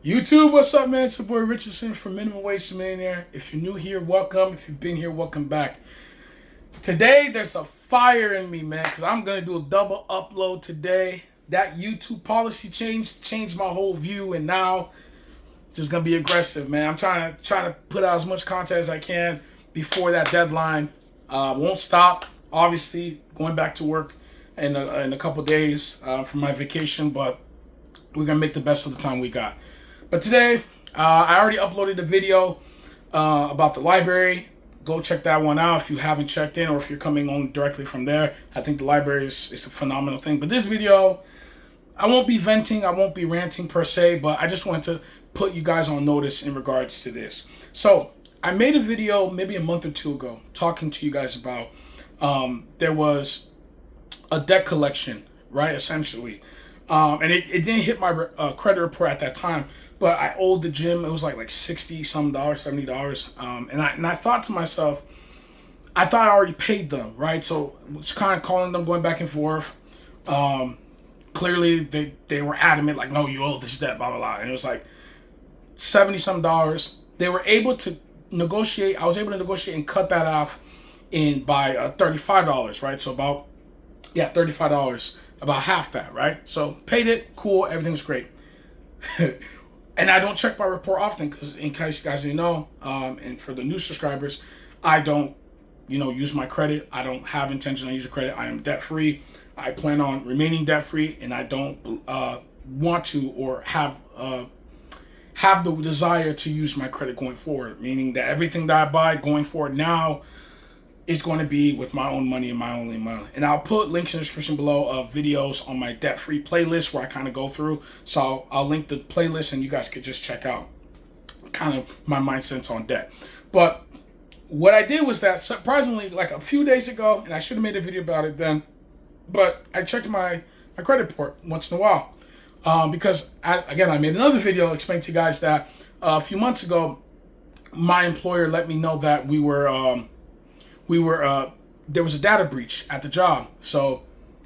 YouTube, what's up, man? It's your boy Richardson from Minimum Wage to Millionaire. If you're new here, welcome. If you've been here, welcome back. Today, there's a fire in me, man, because I'm going to do a double upload today. That YouTube policy changed my whole view, and now just going to be aggressive, man. I'm trying to put out as much content as I can before that deadline. Won't stop, obviously, going back to work in a couple days for my vacation, but we're going to make the best of the time we got. But today, I already uploaded a video about the library. Go check that one out if you haven't checked in or if you're coming on directly from there. I think the library is a phenomenal thing. But this video, I won't be venting, I won't be ranting per se, but I just wanted to put you guys on notice in regards to this. So I made a video maybe a month or two ago talking to you guys about there was a debt collection, right, essentially. And it didn't hit my credit report at that time, but I owed the gym. It was like $60 some, $70. And I thought to myself, I thought I already paid them, right? So I was kind of calling them, going back and forth. Clearly they were adamant, like, no, you owe this debt, blah, blah, blah. And it was like $70 some. They were able to negotiate. I was able to negotiate and cut that off by $35, right? So about, $35. About half that, right? So paid it, cool, everything's great. And I don't check my report often because, in case you guys didn't know, and for the new subscribers, I don't, use my credit. I don't have intention on using credit. I am debt free. I plan on remaining debt free, and I don't want to or have the desire to use my credit going forward. Meaning that everything that I buy going forward now is going to be with my own money and my only money. And I'll put links in the description below of videos on my debt-free playlist where I kind of go through. So I'll link the playlist and you guys could just check out kind of my mindset on debt. But what I did was that, surprisingly, like a few days ago, and I should have made a video about it then, but I checked my credit report once in a while. Because, again, I made another video explaining to you guys that a few months ago, my employer let me know that there was a data breach at the job, so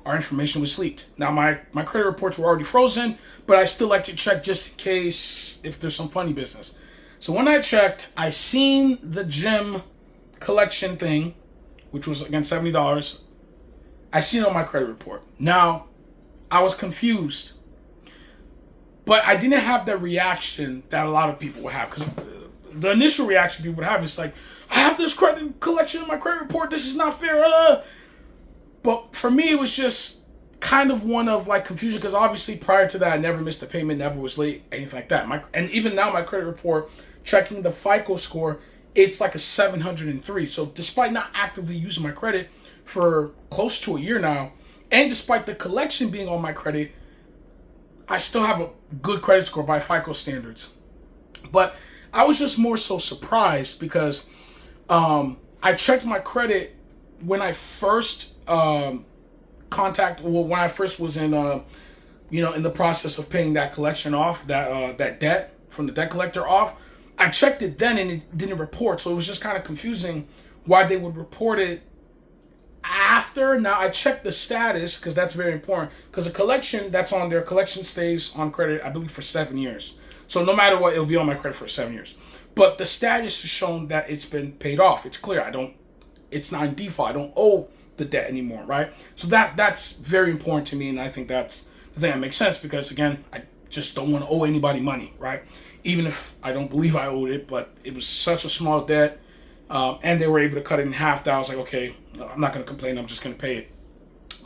our information was leaked. Now my credit reports were already frozen, but I still like to check just in case if there's some funny business. So when I checked, I seen the gym collection thing, which was again $70. I seen it on my credit report. Now I was confused, but I didn't have the reaction that a lot of people would have, because the initial reaction people would have is like, I have this credit collection in my credit report. This is not fair. But for me, it was just kind of one of like confusion, because obviously prior to that, I never missed a payment, never was late, anything like that. And even now, my credit report, checking the FICO score, it's like a 703. So despite not actively using my credit for close to a year now, and despite the collection being on my credit, I still have a good credit score by FICO standards. But I was just more so surprised because I checked my credit when I first when I first was in in the process of paying that collection off, that debt from the debt collector off. I checked it then and it didn't report, so it was just kind of confusing why they would report it after. Now I checked the status, because that's very important, because a collection that's on there, collection stays on credit, I believe, for 7 years. So no matter what, it'll be on my credit for 7 years. But the status has shown that it's been paid off. It's clear. It's not in default. I don't owe the debt anymore, right? So that's very important to me, and I think that's the thing that makes sense, because again, I just don't want to owe anybody money, right? Even if I don't believe I owed it, but it was such a small debt, and they were able to cut it in half, that I was like, okay, I'm not going to complain. I'm just going to pay it.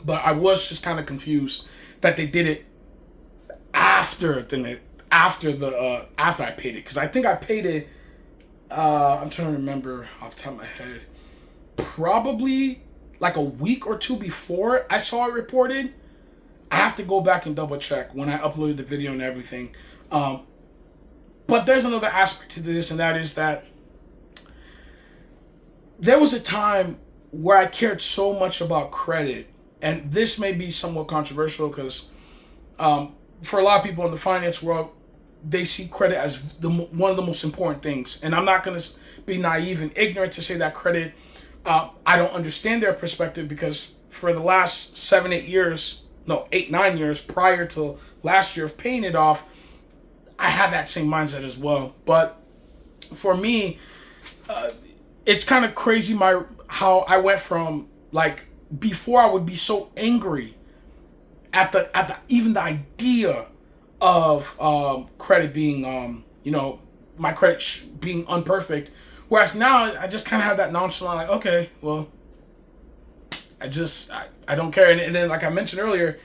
But I was just kind of confused that they did it after I paid it, because I think I paid it. I'm trying to remember off the top of my head. Probably like a week or two before I saw it reported. I have to go back and double check when I uploaded the video and everything. But there's another aspect to this, and that is that there was a time where I cared so much about credit, and this may be somewhat controversial because for a lot of people in the finance world, they see credit as one of the most important things. And I'm not going to be naive and ignorant to say that credit, I don't understand their perspective, because for the last 8, 9 years prior to last year of paying it off, I had that same mindset as well. But for me, it's kind of crazy how I went from, like, before I would be so angry at the even the idea of credit being my credit being unperfect, whereas now I just kind of have that nonchalant, like, okay, well, I don't care. And then, like I mentioned earlier,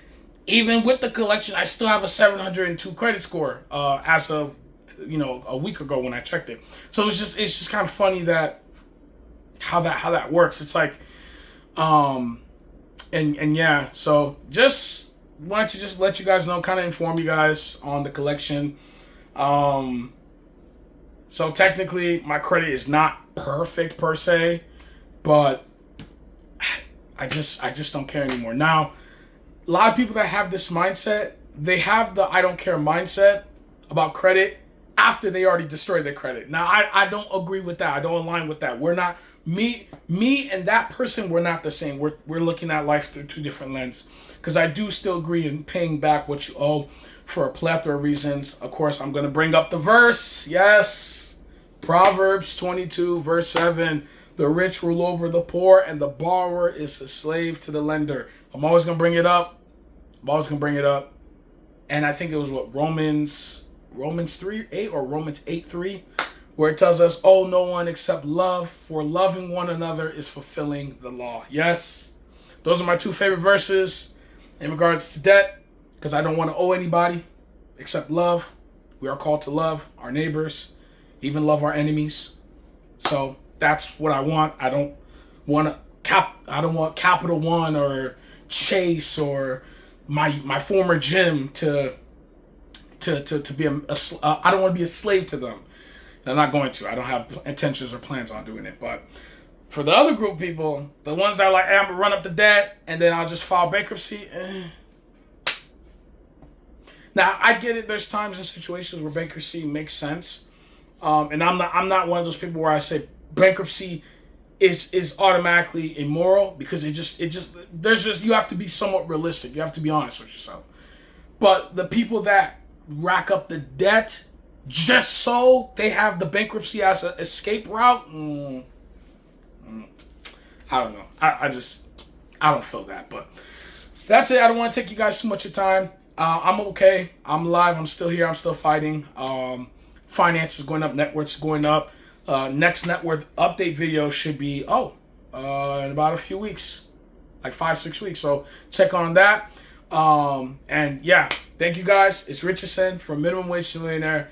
even with the collection, I still have a 702 credit score as of a week ago when I checked it. So it's just kind of funny that how that works. It's like and yeah. So just wanted to just let you guys know, kind of inform you guys on the collection. So technically, my credit is not perfect per se, but I just don't care anymore. Now, a lot of people that have this mindset, they have the I don't care mindset about credit after they already destroyed their credit. Now, I don't agree with that. I don't align with that. We're not me and that person. We're not the same. We're looking at life through two different lenses. Because I do still agree in paying back what you owe for a plethora of reasons. Of course, I'm going to bring up the verse. Yes, Proverbs 22 verse 7. The rich rule over the poor, and the borrower is a slave to the lender. I'm always going to bring it up. And I think it was Romans 3:8 or Romans 8:3, where it tells us, "Oh, no one except love, for loving one another is fulfilling the law." Yes, those are my two favorite verses in regards to debt, because I don't want to owe anybody except love. We are called to love our neighbors, even love our enemies. So that's what I want. I don't want Capital One or Chase or my former gym to be I don't want to be a slave to them. I'm not going to. I don't have intentions or plans on doing it. But for the other group of people, the ones that are like, hey, I'm gonna run up the debt and then I'll just file bankruptcy. Now I get it. There's times and situations where bankruptcy makes sense, and I'm not one of those people where I say bankruptcy is automatically immoral, because you have to be somewhat realistic. You have to be honest with yourself. But the people that rack up the debt just so they have the bankruptcy as an escape route, I don't know. I don't feel that. But that's it. I don't want to take you guys too much of time. I'm okay. I'm alive. I'm still here. I'm still fighting. Finance is going up. Net worth's going up. Next net worth update video should be in about a few weeks, like 5-6 weeks. So check on that. And yeah, thank you guys. It's Richardson from Minimum Wage to Millionaire,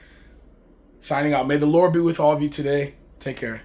signing out. May the Lord be with all of you today. Take care.